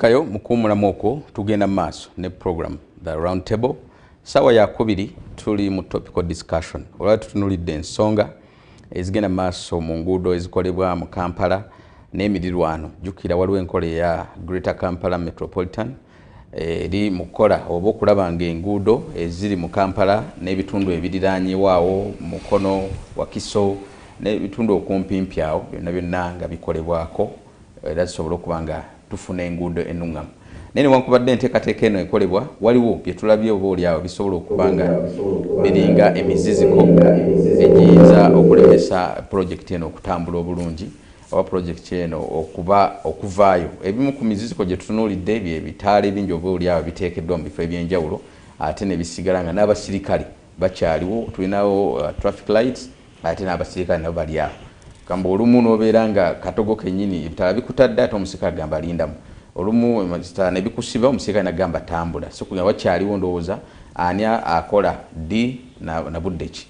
fikayo mukumulamu okwo tugenda maaso ne program the round table sawa ya kubiri tuli mu topical discussion olwa tutunulidde ensonga ezigenda maaso mu nguudo ezikolebwa mu Kampala n'emirirwano jukira waliwo enkola ya Greater Kampala Metropolitan eri mukola oba okulaba ng'enguudo eziri mu Kampala n'ebitundu ebiriranyewaawo Mukono Wakiso n'ebitundu okumpimpi awo byonna nga bikolebwako era zisobola okuba nga tufuna enguudo ennungamu nene wankubadde enteekateeka eno ekolebwa waliwo bye tulabye oba oli awo bisobola okuba nga biringa emiziziko egiyinza okulemesa pulojekiti eno okutambula obulungi oba pulojekiti eno okuvaayo ebimu ku miziziko gye tutunuulidde bye bitaala ebingi oba oli awo biteekeddwa mu bifo ebyenjawulo ate ne bisigala nga n'abasirikale bakyaliwo tulinawo traffic lights ate n'abasirikale nabo bali awo kamba olumu n'obeera nga katogo kennyini ebitala bikutadde ate omusirikale agamba alindamu olumu ne bikusiba omusirikale n'agamba tambula so kugamba wakyaliwo ndowooza ani akola ddi na budde ki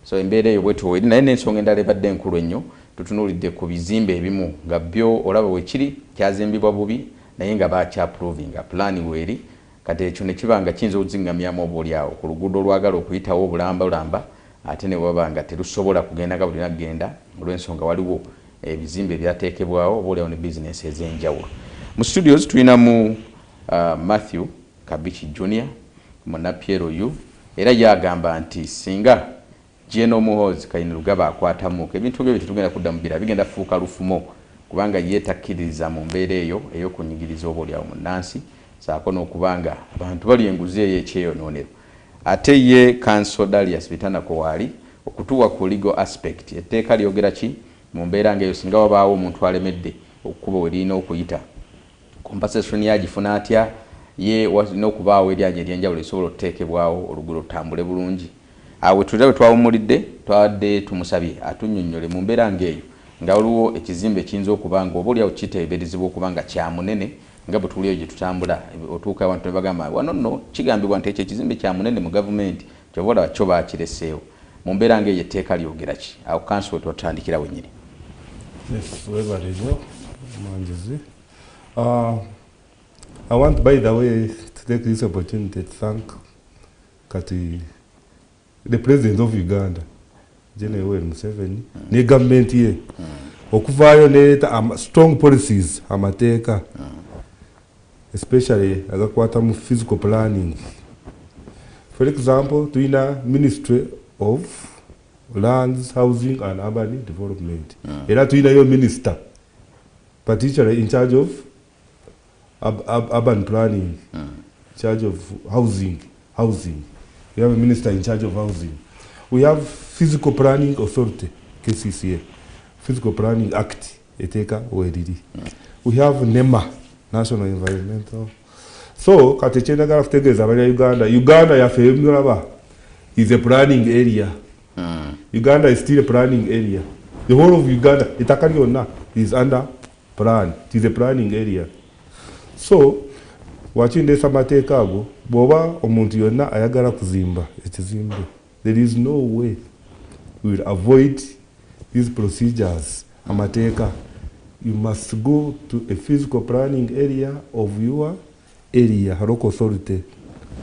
so embeera eyo bwetyo eri naye n'ensonga endala ebadde enkulu ennyo tutunuulidde ku bizimbe ebimu nga byo olaba weekiri kyazimbibwa bubi naye nga bakyaprovinga pulaani weeri kati ekyo ne kiba nga kiyinza okuzingamyamu oba oli awo ku luguudo olwagala okuyitawo obulambalamba ate ne bwaba nga terusobola kugenda nga bulina kugenda olw'ensonga waliwo ebizimbe ebyateekebwawo oba oliawo ne bizinesi ez'enjawulo mu studios tulinamu Matthew Kabichi Junior Munapiero yu era yagamba nti singa Jeno Muhozi Kayini Lugaba akwatamuka ebintu bye bitugenda kudda mu bira bigenda fuuka lufumo kubanga yeetakkiriza mu mbeera eyo ey'okunyigiriza oba oliawo munnansi saako n'okubanga abantu bali enguzi ey'ekyeyonoonero ate ye Council Darius Bitanako waali okutuwa ku legal aspect etteeka lyogera ki mu mbeera ng'eyo singa wabaawo omuntu alemedde okukuba werina okuyita compensation yagifuna atya ye walina okubaawo eryanja ery'enjawulo esobola okuteekebwawo oluguudo lutambule bulungi awe tulira bwe twawumuridde twadde tumusabye atunnyonnyole mu mbeera ng'eyo nga waliwo ekizimbe kiyinza okuba nga oba oliawo kiteeberezebwa okuba nga kya munene nga bwe tuli eyo gye tutambula otuuka abantu ne bagamba wano nno kigambibwa nti ekyo ekizimbe kya munene mu gavumenti kyova olaba kyo baakireseewo mu mbeera ng'eyo etteeka lyogera ki awo kanso twatandikira wennyini I want, by the way, to take this opportunity to thank the President of Uganda, General Museveni, the government here, okuvaayo ne strong policies amateeka, especially agakwata mu physical planning. For example, tulina Ministry of Lands, Housing and Urban Development. Era tulina yo minister, particularly in charge of urban planning, in charge of housing. We have a minister in charge of housing. We have Physical Planning Authority, KCCA, Physical Planning Act, eteka OEDD. We have NEMA, National Environmental. So, katechenda gara kutegeza abali Uganda. Uganda ya Fehemuraba is a planning area. Uganda is still a planning area. The whole of Uganda, itakari yonna, is under plan. It is a planning area. So, wachinde samateeka ago bwoba omuntu yonna ayagala kuzimba ekizimbe, there is no way we will avoid these procedures. Amateeka, you must go to a physical planning area of your area, local authority,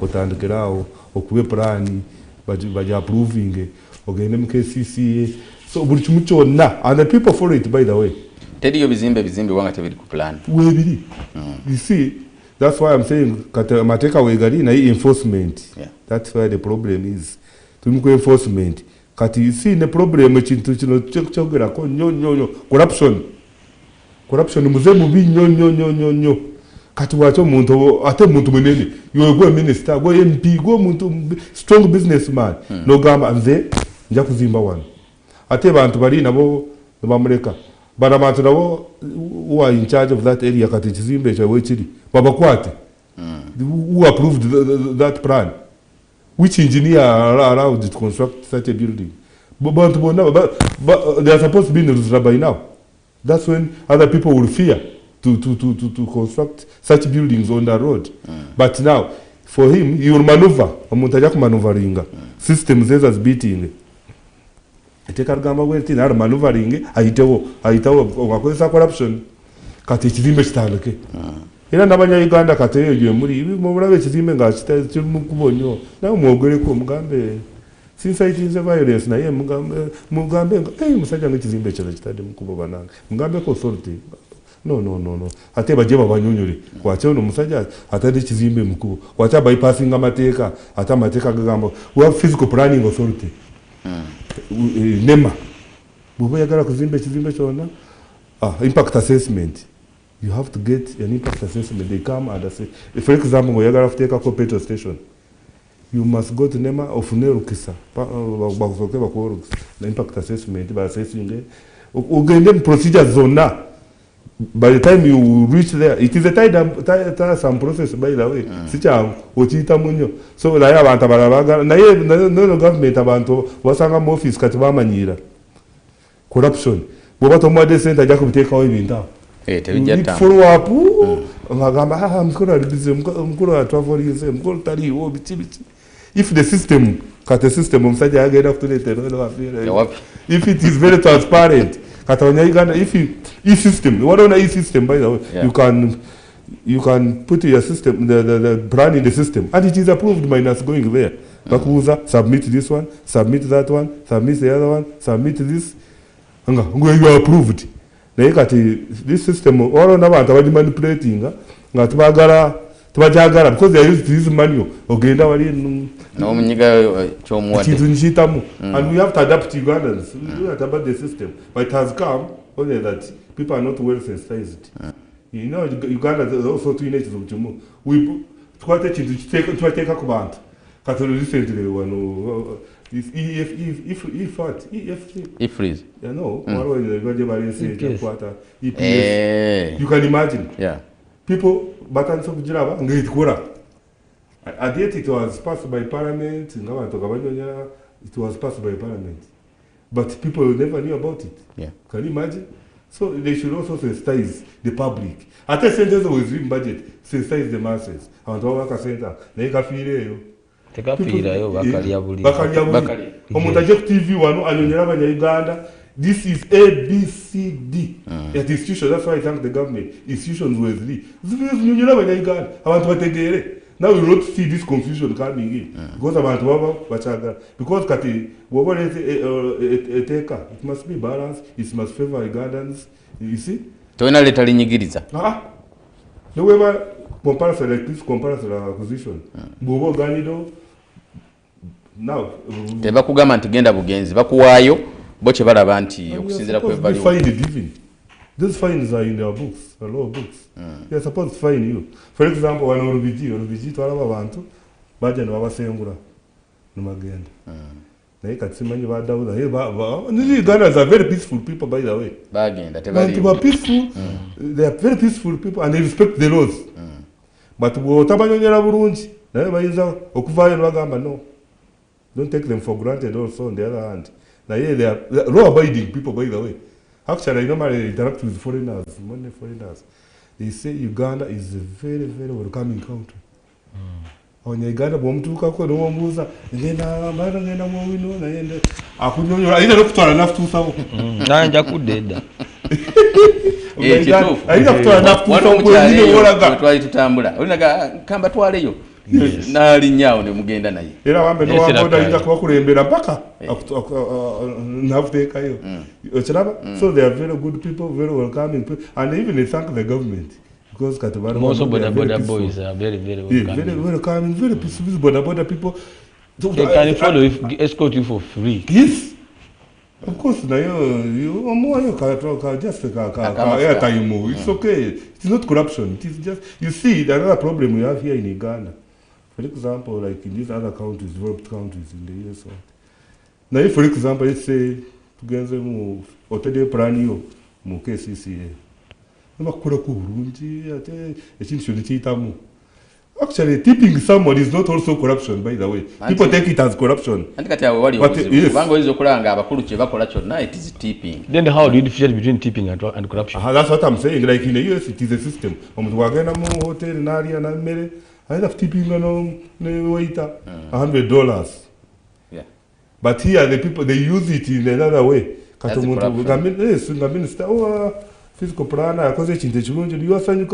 otandikirawo okube plan baja approving ogende mu KCCA. So buli kimu kyonna, and the people follow it, by the way. Teriyo bizimbe wanga tebiri ku plan. Webiri. You see, that's why I'm saying mateka wegali na enforcement. Yeah. That's where the problem is. Tumiko enforcement. Kati you see the problem ekintu kino kyogera ko nyo corruption muze mubi nyo kati wacho muntu ate muntu mwenene yo go minister go MP go muntu strong businessman no gamba nze nja kuzimba wano ate bantu bali nabo bamuleka bana bantu nabo who are in charge of that area kati kizimbe kya wechiri babakwate who approved that plan, which engineer allowed to construct such a building. But they are supposed to be in the by now. That's when other people will fear to construct such buildings on the road. But now, for him, he will maneuver. Maneuvering systems as beating. Eteka gamba weti na maneuvering aitawo wakozesa corruption kati ekizimbe kitandike era n'abanyayuganda kati eyo gye muli mubulabe ekizimbe nga kiri mu kkubo nnyo nawe mwogereko mugambe sinsaitinze violence naye mugambe musajja ng'ekizimbe ekyo kitadde mu kkubo banange mugambeko authority no ate bajje babanyonyole kwaki ono omusajja atadde ekizimbe mu kkubo kwaki bypassinga amateeka ate amateeka gagamba we have physical planning authority nema bw'oba oyagala kuzimba ekizimbe kyonna impact assessment. You have to get an impact assessment. They come and say, for example, when you have to take a petrol station, you must go to NEMA of Nerukisa, the impact assessment by assessing it. Procedure zone. By the time you reach there, it is a tiresome process, by the way. So, I have no government about Wasangam office, Katibama corruption. What more they say that you take away in town. Follow up. I'm going to travel. I'm going to if the system, cut a system of such a get up to the if it is very transparent, if e-system, what on e-system, by the way, you can put your system, the brand in the system, and it is approved minus going there. Bakuza, submit this one, submit that one, submit the other one, submit this. You are approved. This system, all on about manipulating, because they use this manual. And we have to adapt Ugandans. We have to adapt the system. But it has come only that people are not well sensitized. You know, Uganda is also 2 nations of Jumu. We try to take a command. Recently, one. E-freeze. You know, you can imagine. Yeah. People, buttons of Java, and it was passed by Parliament, it was passed by Parliament. But people never knew about it. Yeah. Can you imagine? So they should also sensitize the public. At a sentence with dream budget, sensitize the masses. And all work center, they can feel tekafiirayo bakalya buli omuntu ajja ku TV wano anyonyera abanyayuganda this is ABCD at institution. That's why I thank the government. Institutions were zinyonyera abanyayuganda abantu bategeere. Now we don't see this confusion coming in because abantu baba bachagala because kati woba eteka it must be balanced, it must favor Ugandans, you see. Toina leta linyigiriza. No way comparison like this comparison acquisition. Bobo ganido now tebakugamba nti genda bugenzi bakuwaayo bo kye balaba nti okusinziira ku evaluation. These fines are in their books, the law books. They are supposed to fine you. For example, when Olubiji twalaba abantu bajja ne babasengula numagenda. Naye kati simanyi badawuza. These Ugandans are very peaceful people, by the way. Bagenda tebali. They are peaceful. They are very peaceful people and they respect the laws. But bw'otabanyonyera bulungi naye bayinza okuvaayo ne bagamba no. Don't take them for granted also on the other hand. Naye they are law-abiding people, by the way. Actually, I normally interact with foreigners, many foreigners. They say Uganda is a very, very welcoming country. On Uganda, bw'omutuukako n'omubuuza ngenda mwowino naye akunyonyola ayina n'okutwala nafu 2000. Nanja kudde edda. Ayina kutwala nafu 2000 twali tutambula. Olinaga kamba twaleyo. N'alinnyawo ne mugenda naye. Era wambe n'owamboda ayinza kubakulembera mpaka nafuteekayo. Okiraba? So they are very good people, very welcoming people, and even they thank the government. Because most of Boda boys are very, very welcoming. Yeah, very welcoming, very peaceful Boda people. They can follow, escort you for free. Yes. Of course, now you just airtime. It's okay. It's not corruption. It is just, you see, the other problem we have here in Uganda. For example, like in these other countries, developed countries in the US. Now, for example, let's say, together, otede plan you, mu KCCA. Actually, tipping someone is not also corruption, by the way. People take it as corruption. It is tipping. Then how do you differentiate between tipping and corruption? That's what I'm saying. Like in the US, it is a system. I have tipping no waiter $100. Yeah. But here the people they use it in another way. That's Minister, physical planner, because it's in the children, you are saying,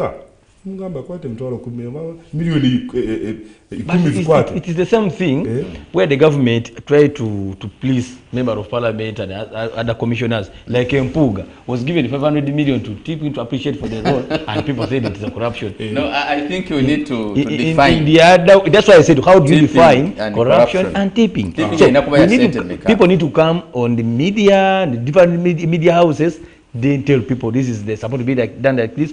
mugamba kwate mtwalo 10 milioni it is the same thing where the government tried to please member of parliament and other commissioners like Mpuga was given 500 million to tip in to appreciate for the role and people said it is a corruption. No, I think you need to define in the other, that's why I said how do you define corruption and tipping. People need to come on the media, the different media houses, then tell people this is supposed to be done like this.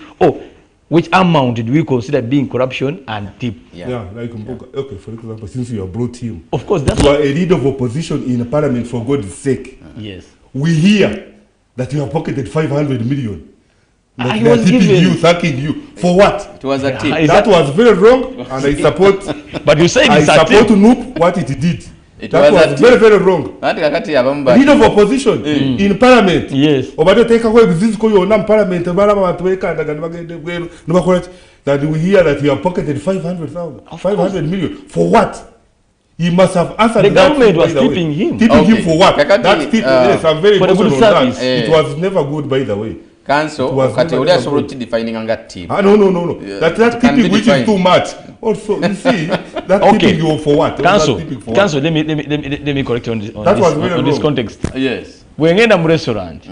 Which amount do we consider being corruption and tip? Like okay, for example, since you are brought him, of course, that's you are a leader of opposition in parliament, for God's sake. Yes. We hear that you have pocketed 500 million. That they are tipping you, thanking you. For what? It was a tip. That was very wrong, and I support. But you said I support Noop what it did. That was very, very wrong. Leader of opposition in parliament. Yes. Take away this parliament. That we hear that you have pocketed 500 million. For what? He must have answered. The government was tipping him. Tipping him for what? That tip, yes, I'm very for the good service. It was never good, by the way. Council, defining anga tip. No. That tipping which is too much. Also, you see, that tipping you for what? Council, let me correct you on this context. Yes. When you mu restaurant,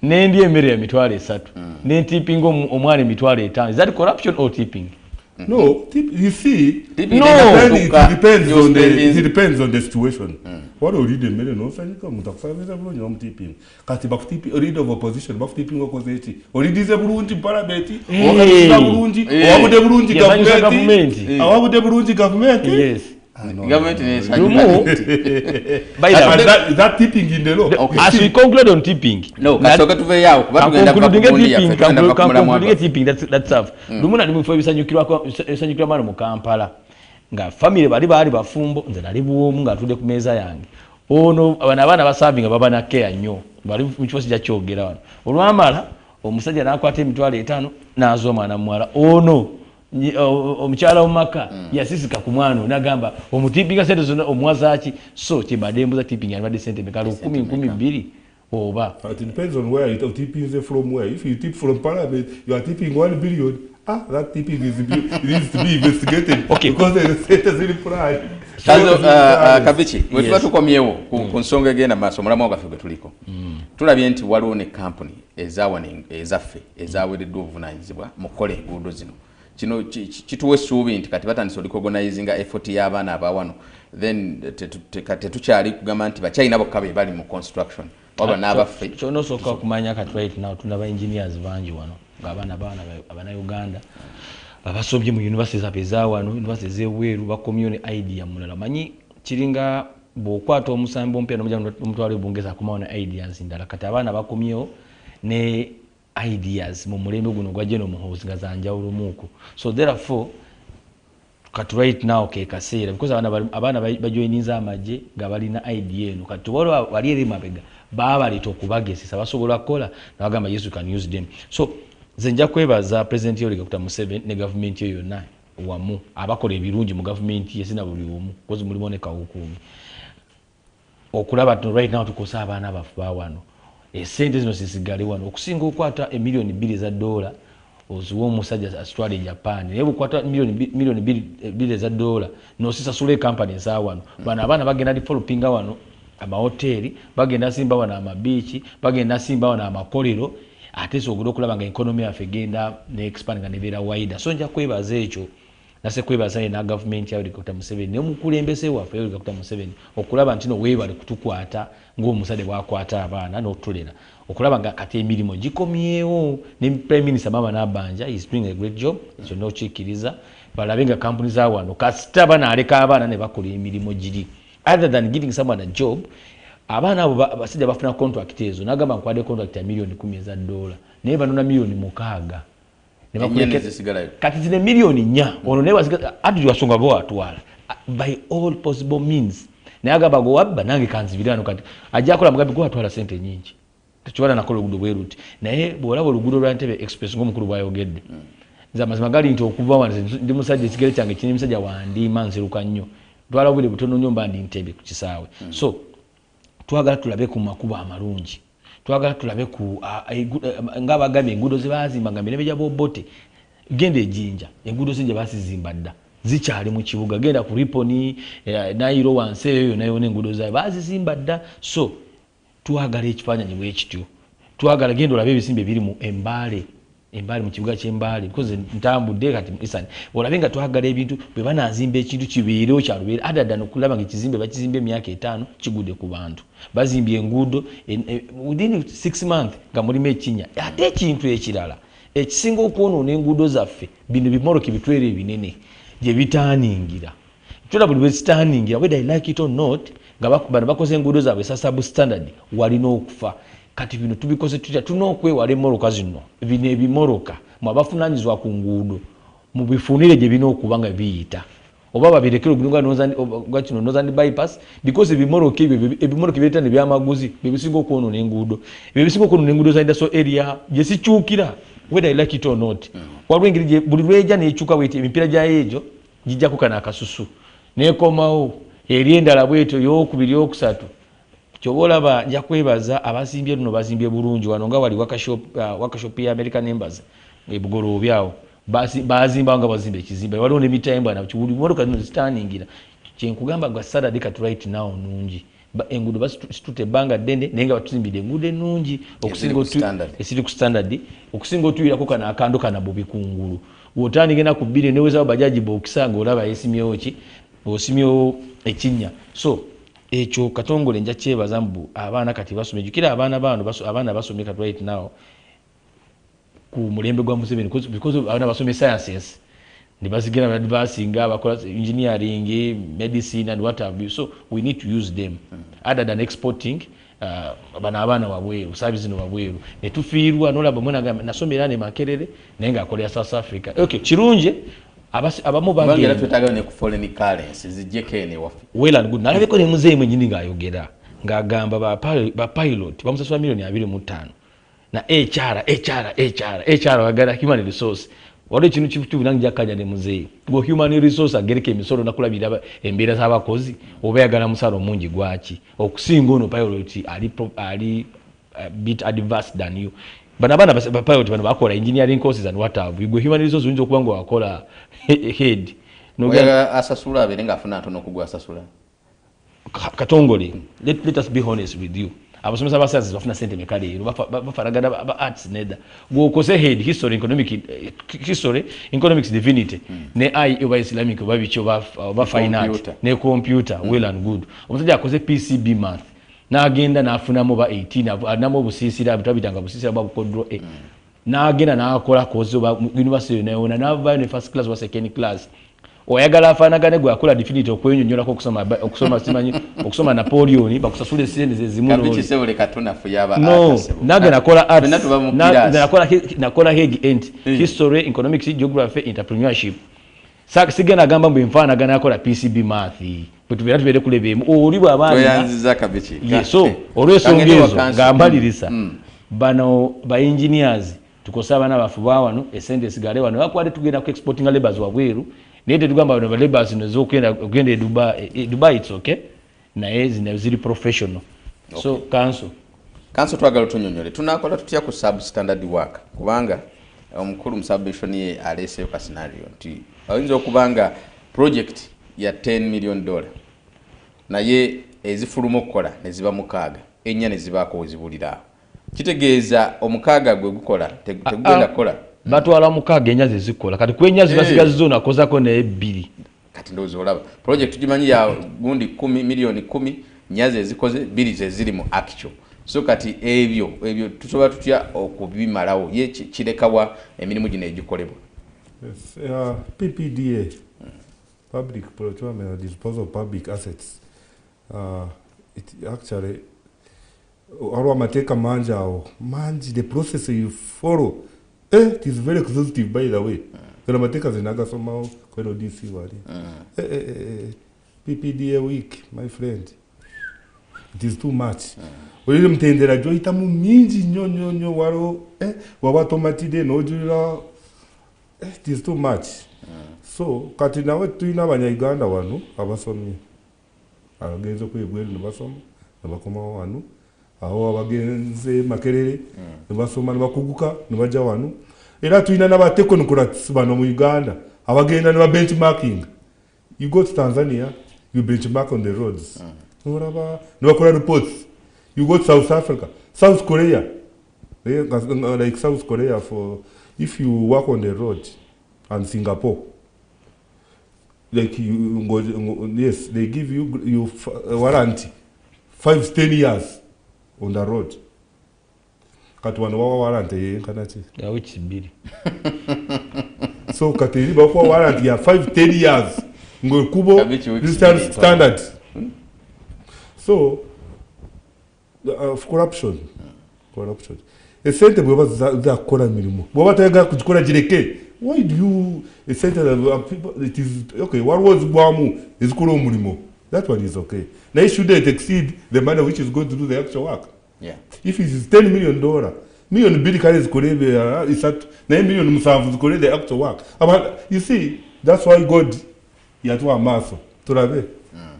nendi emere ya mitwale 3, ne tipping omwana mitwale 5. Is that corruption or tipping? No, you see, it depends on the situation. What will read the million? No, so you come to five years tipping. Katiba tipping, read of opposition, buff tipping opposition. Or it is a Burundi parliament, or Burundi, or the Burundi government. How would the Burundi government? Yes. Government is by that tipping in the law. As we conclude on tipping, no, tipping that's tough. Lumuna ndimufo bisanyukirwa mara mu Kampala nga family bali bafumbo nze nali buomu nga tude ku meza yange ono abana basavinga baba na care nnyo bali mu kifo kijja kyogera wano olwamala omusajja nakwata emitwalo 5 nazo omwana mwala ono omukyala omumaka yasisika ku mwana nagamba omutipinga sente zonna omwazaaki so kibadembu za tipping alibadde sente mekalo 10-12 oba. It depends on where you tipping from. Where if you tip from parliament you are tipping 1 billion. That tipping needs to be investigated. Because the state is really pride. Sanzo Kabichi, wetuba tukomyewo ku nsonga egenda maaso mulamu ogaffe gwe tuliko. Tulabye nti waliwo ne company ezaffe ezaweereddwa obuvunaanyizibwa mu kukola enguudo zino. Kino kituwa essuubi nti kati batandise olicognizinga effort y'abaana abawano, then tetukyali kugamba nti bakyalina bokka be bali mu construction waba n'abaffe. Kyonosooka okumanya kati right now tulaba engineers bangi wano ng'abaana abana Uganda abasobye mu universities abezawano, universities ez'ebweru bakomyo ne idea mulala. Manyi kiringa bw'okwata omusambi ompya n'omutwalo ebungeza akumawo ne ideas ndala. Kati abaana bakomyo ne ideas mu mulembe guno gwa General Muhoozi nga zanjawulo muku. So therefore kati right now ke kaseera because abaana bajoininza amagye nga balina idea eno kati wali eri mabega baba lito kubagesisa basobola kola nabagamba yes you can use them. So zenja kwebaza president yoli Dr. Museveni ne government yo yonna wamu abakola ebirungi mu government yesina buli omu kozi muliboneka okumi okulaba right now tukosa abaana abafu bawano esente zino sisigale wano okusinga okwata $2 ozuwa omusajja Australia Japan naye bukwata $2 nosisasula company ezawano bana abaana bagenda developinga wano amahoteli bagenda simba wano amabichi bagenda simba wano amakolero ate sogola okulaba nga economy yaffe egenda ne expand nga nebeera wider. So nja kwebaza ekyo nase kwebaza na government ya Dr. Museveni ne mukulembese waffe ya Dr. Museveni okulaba ntino weebale kutukwata ng'omusade bwakwata abaana n'otulera okulaba nga kati emirimu gikomyewo ne Prime Minister Mama Nabanja is doing a great job ekyo n'okikkiriza balabe nga kampuni za wano kasita bana aleka abaana ne bakola emirimu giri other than giving someone a job. Abana abo basajja bafuna contract ezo nagamba nkwade contract ya $1,000,000 naye banona $6,000,000 ne bakulekeza kati zine $4,000,000 ono ne basiga atu wasonga bo atwala by all possible means naye agamba go wabba nange kanzivirano kati ajja akola mugabi go atwala sente nyingi tukiwala nakola oluguudo bweruti naye bwolaba oluguudo lwa Ntebe Express ng'omukulu bwayogedde nze amazima gali nti okuva wano ndi musajja ekigere kyange kiri musajja wandiima nziruka nnyo twala obwire butono nnyo mba ndi Ntebe ku kisaawe. So twagala tulabe ku makubo amalungi twagala tulabe ku ng'abagambye enguudo ze baazimba nga mirembe gya Bobote genda ejinja enguudo zinje basizimba dda zikyali mu kibuga genda ku Riponi Nairo wansi eyo nayo n'enguudo zaabwe bazizimba dda so twagala ekifaananyi bwe kityo twagala genda olabe ebisimbe biri mu Embaale mu kibuga ky'Embaale because ntambudde kati isani olabe nga twagala ebintu bwe banazimba ekintu kibeerewo kyalubeera adadano kulaba nga ekizimbe bakizimba emyaka 5 kigudde ku bantu bazimbye enguudo within 6 months nga mulimu ekinya ate ekintu ekirala ekisinga okwonoona enguudo zaffe bino bimoroki bitwere ebinene gye bitaaningira tula buli bwezitaaningira whether I like it or not nga bano bakoze enguudo zaabwe substandard walina okufa kati bino tubikoze tutya tunokwewala emmoroka zino bino ebimoroka mwabafunanyizibwa ku nguudo mubifunire gye bina okuba nga biyita oba babirekere ogulunga kino Northern bypass because ebimoroka byetane byamaguzi bebisinga okwonoona enguudo bebisinga okwonoona enguudo za industrial area gye sikyukira whether I like it or not waliwo engeri buli lweja nekyuka bweti emipiira gyayo egyo gijjaku kana akasusu nekomawo eri endala bwetyo yokubiri yokusatu kyobolaba nja kwebaza abazimbye luno bazimbye bulungi wano nga wali workshop ya American Embassy ebugolo obyawo bazimba nga bazimba ekizimbe waliwo n'emitembo na kibuli motoka zino zitaningira kyenkugamba nga Saturday kat right now nungi enguudo basitute banga ddene naye nga batuzimbidde enguudo ennungi esiri ku standard okusinga otuyirako kana akando kana bubi kungulu wotandikena ku bbiri neweza bajaji bokisanga olaba yesimyewo ki osimyewo ekinnya so ekyo Katongole nja kyebaza mbu abaana kati basome jukira abaana basome kat right now ku mulembe gwa Museveni because abaana basome sciences nibazigera basinga bakola engineering medicine and what have you so we need to use them other than exporting abaana wabweru service no wabweru netufiirwa nolaba mwana nasomera ne Makerere naye nga akolera South Africa okay kirunje abamu bagenda twetaaga ne ku foreign currency zijekene wafi well and good nalabeko ne muzeeyi mwenyini ng'ayogera ng'agamba ba pilot bamusasula milioni 25 na HR wagala human resource wali ekintu kibulanga jakkaja ne muzeeyi go human resource agereka emisolo nakulabira embeera z'abakozi oba yagala musalo mungi gwaki okusinga ono pilot ali bit advanced than you bana pilot bano bakola engineering courses and what have you go human resource unzo kubango wakola head no asasula aberenga afuna ntono kugwa asasula Katongole let us be honest with you abasomesa basazi bafuna sente mekali bafaragana ba arts neda gokose head history economics divinity ne ai oba islamic oba bicho ba fine art ne computer well and good omusajja akoze PCB math n'agenda n'afunamu ba 18 anamu obusisira bitabitanga busisira ba bukodro n'agenda n'akola kozo ba university naona n'ava ne first class wa second class oyagala afanagane gwe akola definite okwenyonyola ko okusoma simanyi okusoma Napoleon bakusasule sente zimu no kabichi sebule katuna fuyaba no nagenda akola arts nakola hegi ent history economics geography entrepreneurship sigenda agamba mbu enfanagana akola PCB math butubera tubere kulebemu olibwa abana toyanziza kabichi so olwesongezo ngambalirisa bano ba engineers tukosaba n'abafuba wano esende sigale wano bakwade tugenda ku exporting labors wabweru nete tugamba bano labors nezo kugenda Dubai it's okay naye ziri professional okay. So council twagala tunyonyole tunakola tutya ku substandard work kubanga omukulu musabishoni ye alese ka scenario nti ayinza okubanga project ya $10 million naye ezifuluma okukola neziba mukaaga ennya nezibako wezibulira kitegeeza omukaaga gwe gukola tegugenda kola batwala mukaaga ennya zezikola kati kwenya zibasigazi zona akozako ne 2 kati ndozo olaba project tugimanyi ya gundi 10 milioni 10 nyaze ezikoze 2 zeziri mu actual so kati ebyo tusobola tutya okubimalawo ye kirekawa emirimu gino egikolebwa yes PPDA public procurement and disposal of public assets it actually or mateka manji the process you follow it is very exhaustive by the way kana mateka zinaga somehow kweno DC wali PPDA week my friend it is too much oyile mtendera joita mu minji nyonyo waro wabatomatide nojula it is too much so kati nawe tuina abanya-Uganda wano abasomye abagenze kwegwera nibasoma nibakoma wano aho abagenze Makerere nibasoma nibakuguka nibaja wano era tulina n'abatechnocrats bano mu Uganda abagenda ne ba benchmarking. You go to Tanzania, you benchmark on the roads. Oraba ne bakola reports. You go to South Africa, South Korea, like South Korea for if you work on the road, and Singapore, like you go, yes, they give you a warranty 5-10 years on the road. Katwana warranty kanati. Yeah, which bill? So katiri ba warranty ya 5-10 years. Ngo kubo this standard. So corruption. Esente bwe bazakora milimo. Bwe batayega kujikora jireke. Why do you esente people it is okay, what was bwamu is kuro mulimo. That one is okay. Now it shouldn't exceed the money which is going to do the actual work. Yeah. If it is $10 million bill carries korebe is at 9 million musavu kore the actual work. But you see, that's why God yatwa maso. Turabe.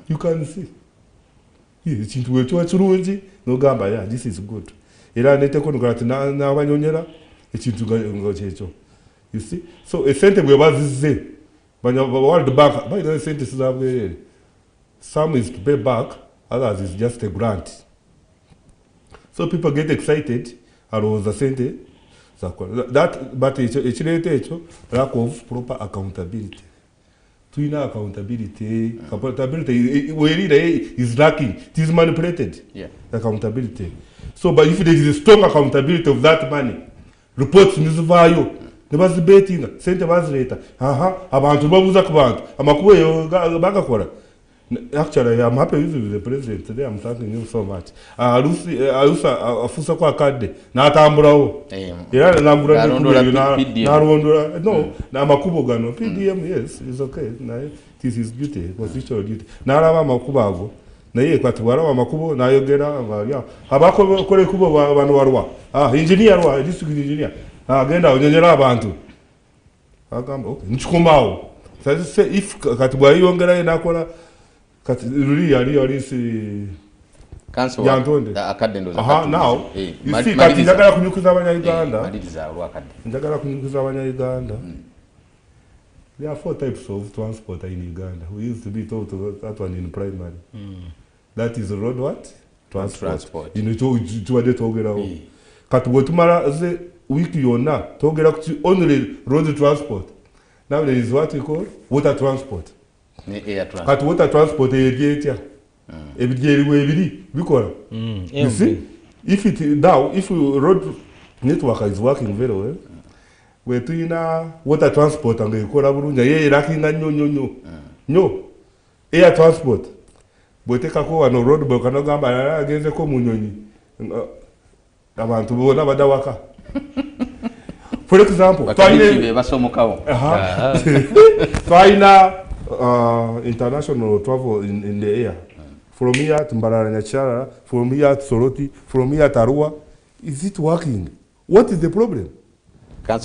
You can see. Yes, chintu wetu churunji no gamba yeah, this is good. Era neteko ngati na abanyonyera echintu ngochecho. You see? So esente bwe bazize banya World Bank by the esente sizabwe. Some is to pay back, others is just a grant. So people get excited and the sente that but it's lack of proper accountability. Tuina accountability is lacking. It is manipulated. Yeah. Accountability. So but if there is a strong accountability of that money, reports nizivayo nebazibetinga sente bazileta abantu babuza ku bantu amakubo bagakora. Actually, I'm happy with the president today. I'm thanking him so much. Afusa kwa kade na atamburawo. Era nambura na rondora. No, na makubo gano. PDM, yes, it's okay. This is duty, constitutional duty. Na araba makubo ago. Na ye kwati waraba makubo na yogera ya. Abako kore kubo bantu warwa. Engineer wa, district engineer. Agenda onyonyera abantu. Agamba, okay. Nchukumawo. So if katibwa yongera nakora Kat really Council Academy. Now you see kati njagala kunyukiza abanya Uganda. Njagala kunyukiza abanya Uganda. There are 4 types of transport in Uganda. We used to be taught that one in primary. That is road what? Transport. You know to togera. Kati botumara ze wiki yona togera ku only road transport. Now there is what we call water transport. Kati water transport eyegetya ebigeriwe ebiri bikora. You see, if road network is working very well, we tuina water transport angekora bulunja ye rakinga nyo air transport bweteka ko wano road boy kanogamba ageze ko munyonyi abantu bona badawaka. For example, twaina international travel in the air. From here to Mbarara, from here to Soroti, from here to Arua. Is it working? What is the problem?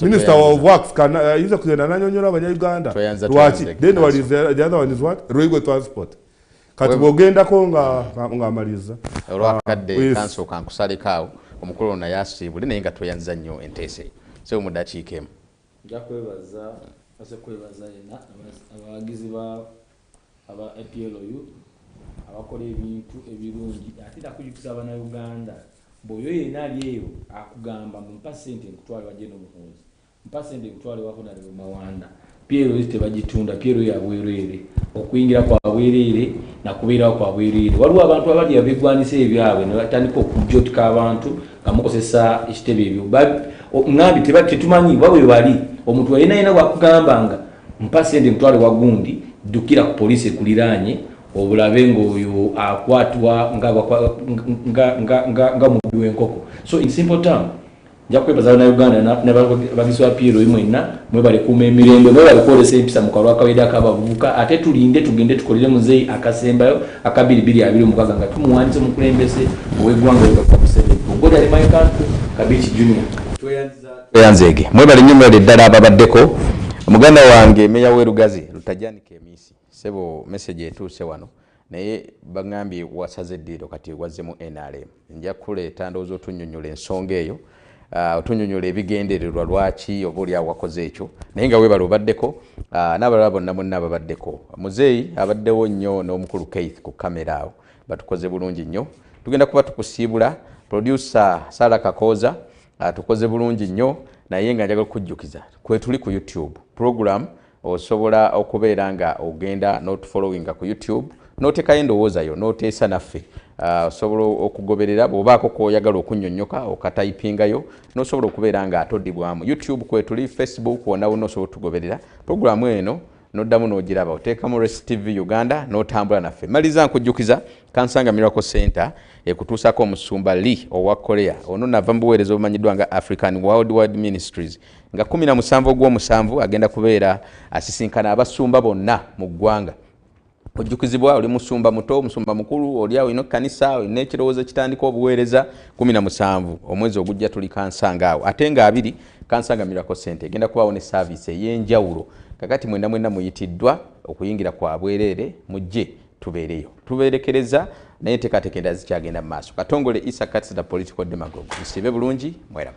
Minister of Works can use a Uganda. Then what is the other one is what? Railway transport. Katibogenda konga mariza. Olwakadde kanso kankusalekaawo omukulu na yasibuli naye nga tweyanza nnyo enteese. So mudakiikemu. Nja kwebaza yena abawagizi aba APLU abakola ebintu ebirungi ate nakujjukiza Abannayuganda bw'oyo yenna ali eyo akugamba mumpa ssente nkutwale wajje n'obuhunzi mpa ssente nkutwale wako nale Mawanda PLU tebagitunda PLU ya bwereere okuyingira kwa bwereere na kubeerawo kwa bwereere waliwo abantu abali abigwanisa ebyabwe ne batandika okujjotika abantu nga mukozesa ekitebe ebyo ngambi tetumanyi bwe bali omuntu yenna wakugambanga mpa ssente nkutwale wagundi ddukira ku poliisi ekuliraanye obulabe ng'oyo akwatwa nga mubbi w'enkoko. So in simple term nja kwebaza Abannayuganda n'abagizi ba PLU mwenna mwebale kuuma emirembe mwebale kwolesa empisa mu kalwa akawedde ak'abavubuka ate tulinde tugende tukolere muzeeyi akasembayo aka 2026 nga tumuwandiza omukulembeze ow'eggwanga Dr. Museveni Ogoja ali Maikantu Kabichi Junior. Tweyanzeege mwebale nnyo mwebale ddala ababaddeko omuganda wange Meya w'Erugazi Lutajjanika Emisi sebo message etuuse wano naye bagambye wasaze eddiiro kati wazzemu NRM nja kuleeta ndowooza otunnyonnyola ensonga eyo otunyonyola ebigendererwa lwaki oba oli awakoze ekyo naye nga webale obaddeko n'abalala bonna mwenna ababaddeko muzeeyi abaddewo nnyo n'omukulu Keith ku kamera awo batukoze bulungi nnyo tugenda kuba tukusiibula producer Sara Kakoza tukoze bulungi nnyo naye nga njagala okujjukiza kwe tuli ku YouTube program osobola okubeera nga ogenda not following ku YouTube n'otekayo endowooza yo n'oteesa naffe osobola okugoberera bw'obaako k'oyagala okunnyonnyoka okatayipingayo n'osobola okubeera nga atoddibwamu YouTube kwe tuli Facebook wonna wonna osobola otugoberera programu eno n'oddamu n'ogiraba oteekamu Rest TV Uganda n'otambula naffe maliza nkujjukiza Kansanga Miracle Center ekutuusako omusumba Lee owa Korea ono nava mu buweereza obumanyiddwa nga African Worldwide Ministries nga 17 ogw'omusanvu agenda kubeera asisinkana abasumba bonna mu ggwanga ojjukizibwa oli musumba muto musumba mukulu oli awo ino kanisa olina ekirowoozo kitandika obuweereza 17 omwezi ogujja tuli Kansanga awo ate nga 2 Kansanga Miracle Center egenda kubaawo ne service ey'enjawulo kakati mwenna muyitiddwa okuyingira kwa bwereere mujje tubeereyo tubeerekereza naye enteekateeka endala zikyagenda mu maaso katongole Isa Katsida political demagogue musiibe bulungi mweramu